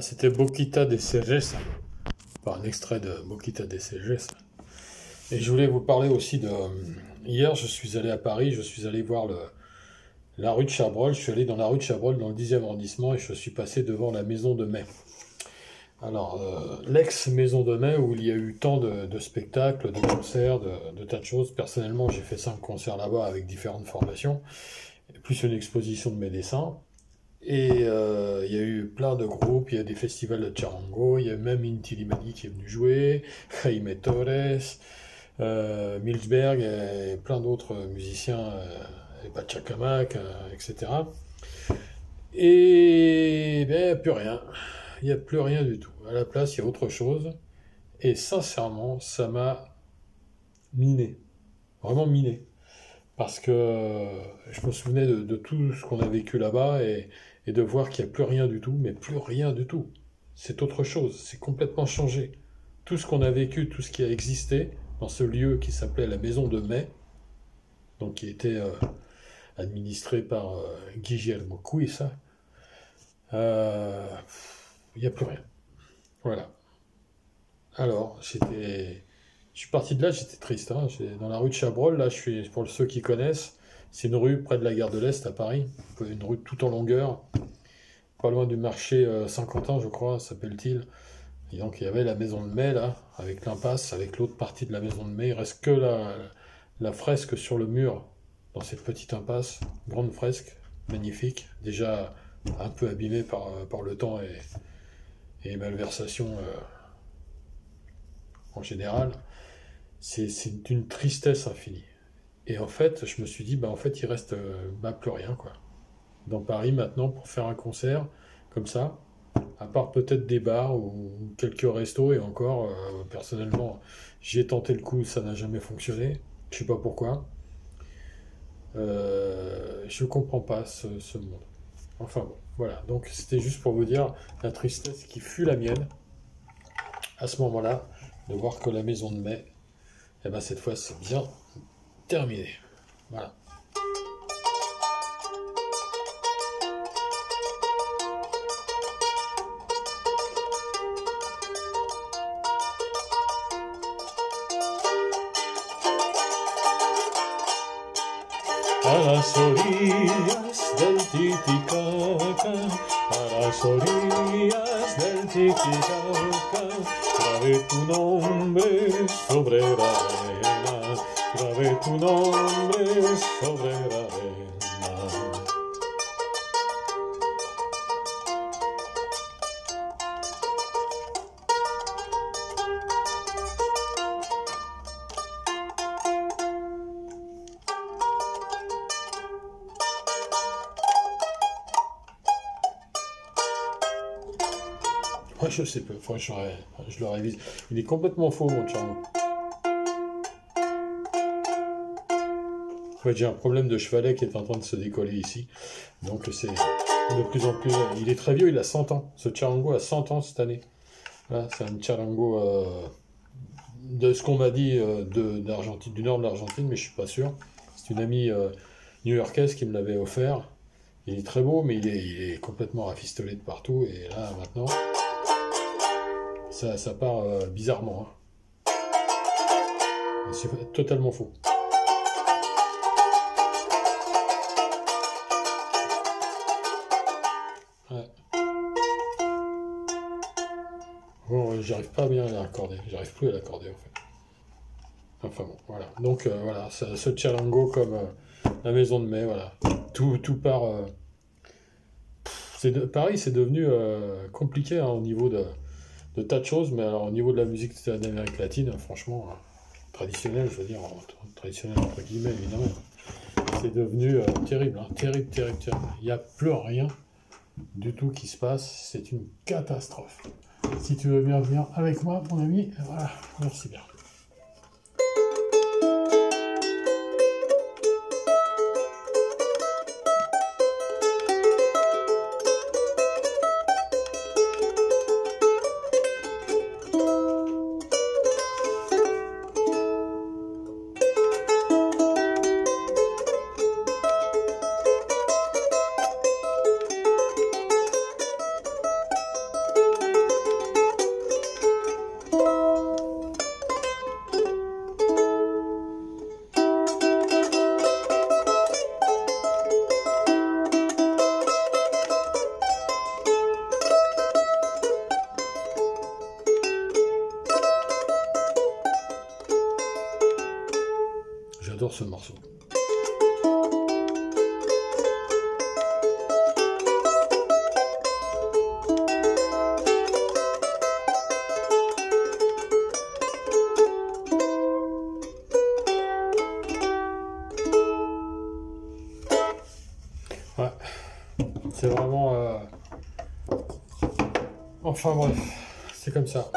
Voilà, c'était Boquita de Serres, pas un extrait de Boquita de Serres. Et je voulais vous parler aussi de... Hier, je suis allé à Paris, je suis allé voir la rue de Chabrol. Je suis allé dans la rue de Chabrol, dans le 10e arrondissement, et je suis passé devant la Maison de Mai. Alors, l'ex-Maison de Mai, où il y a eu tant de spectacles, de concerts, de tas de choses. Personnellement, j'ai fait 5 concerts là-bas avec différentes formations, plus une exposition de mes dessins. Et il y a eu plein de groupes, il y a des festivals de charango, il y a même Inti Illimani qui est venu jouer, Jaime Torres, Milsberg et plein d'autres musiciens, et Pachacamac, etc. Et ben, plus rien. Il n'y a plus rien du tout. À la place, il y a autre chose. Et sincèrement, ça m'a miné. Vraiment miné. Parce que je me souvenais de tout ce qu'on a vécu là-bas et de voir qu'il n'y a plus rien du tout, mais plus rien du tout. C'est autre chose, c'est complètement changé. Tout ce qu'on a vécu, tout ce qui a existé dans ce lieu qui s'appelait la Maison de Mai, donc qui était administré par Guillermo Cuisa, il n'y a plus rien. Voilà. Alors, je suis parti de là, j'étais triste. Hein. Dans la rue de Chabrol, là, pour ceux qui connaissent, c'est une rue près de la gare de l'Est à Paris, une rue tout en longueur, pas loin du marché Saint-Quentin, je crois, s'appelle-t-il. Et donc il y avait la Maison de Mai, là, avec l'impasse, avec l'autre partie de la Maison de Mai. Il reste que la fresque sur le mur, dans cette petite impasse, grande fresque, magnifique, déjà un peu abîmée par le temps et les malversations en général. C'est d'une tristesse infinie. Et en fait, je me suis dit, en fait, il reste plus rien, quoi. Dans Paris, maintenant, pour faire un concert, comme ça, à part peut-être des bars ou quelques restos, et encore, personnellement, j'ai tenté le coup, ça n'a jamais fonctionné. Je sais pas pourquoi. Je comprends pas ce monde. Enfin bon, voilà. Donc, c'était juste pour vous dire la tristesse qui fut la mienne, à ce moment-là, de voir que la Maison de Mai, cette fois, c'est bien terminé. Voilà. A las orillas del Titicaca, a las orillas del Titicaca, grabé tu nombre sobre la arena, grabé tu nombre sobre la arena. Moi, je sais pas, je le révise. Il est complètement faux, mon charango. En fait, j'ai un problème de chevalet qui est en train de se décoller ici. Donc, c'est de plus en plus... Il est très vieux, il a 100 ans. Ce charango a 100 ans cette année. Voilà, c'est un charango de ce qu'on m'a dit d'Argentine, du nord de l'Argentine, mais je suis pas sûr. C'est une amie new-yorkaise qui me l'avait offert. Il est très beau, mais il est complètement rafistolé de partout. Et là, maintenant... Ça part bizarrement. Hein. C'est totalement faux. Ouais. Bon, j'arrive pas bien à l'accorder. J'arrive plus à l'accorder en fait. Enfin bon, voilà. Donc voilà, ce charango comme la Maison de Mai, voilà. Tout part. Paris, c'est devenu compliqué hein, au niveau de tas de choses, mais alors au niveau de la musique d'Amérique latine, franchement, traditionnelle, je veux dire, traditionnelle entre guillemets, évidemment, c'est devenu terrible, hein, terrible. Il n'y a plus rien du tout qui se passe, c'est une catastrophe. Si tu veux bien venir avec moi, mon ami, voilà, merci bien. j'adore ce morceau. Ouais, c'est vraiment... Enfin bref, c'est comme ça.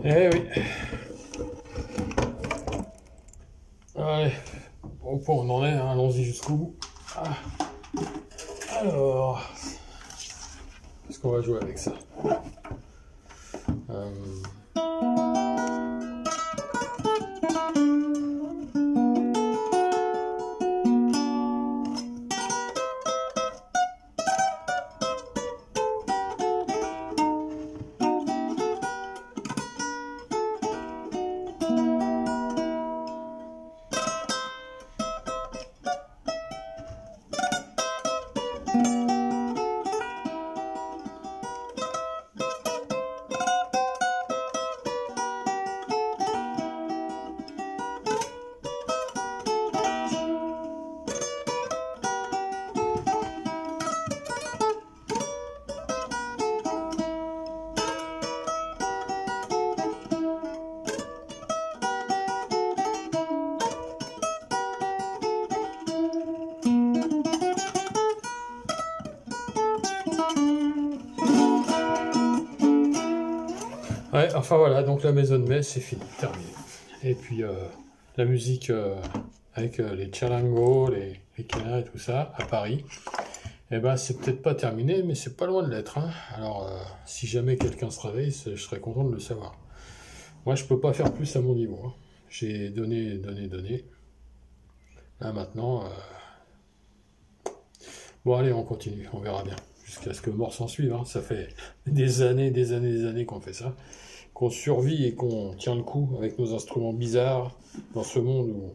Eh oui. Allez, au point où on en est, hein, allons-y jusqu'au bout. Ah. Alors, qu'est-ce qu'on va jouer avec ça? Ouais, enfin voilà, donc la maison de mai, c'est fini, terminé. Et puis la musique avec les Tchalango, les canards et tout ça, à Paris, eh ben c'est peut-être pas terminé, mais c'est pas loin de l'être. Hein. Alors, si jamais quelqu'un se réveille, je serais content de le savoir. Moi, je peux pas faire plus à mon niveau. Hein. J'ai donné. Là, maintenant... Bon, allez, on continue, on verra bien. Jusqu'à ce que mort s'en suive. Hein. Ça fait des années qu'on fait ça. Qu'on survit et qu'on tient le coup avec nos instruments bizarres dans ce monde où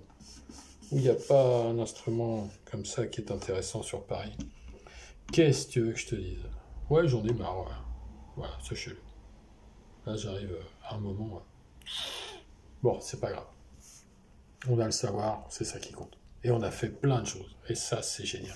il n'y a pas un instrument comme ça qui est intéressant sur Paris. Qu'est-ce que tu veux que je te dise? Ouais, j'en ai marre. Ouais. Voilà, sachez-le. Là, j'arrive à un moment... Bon, c'est pas grave. On va le savoir, c'est ça qui compte. et on a fait plein de choses. Et ça, c'est génial.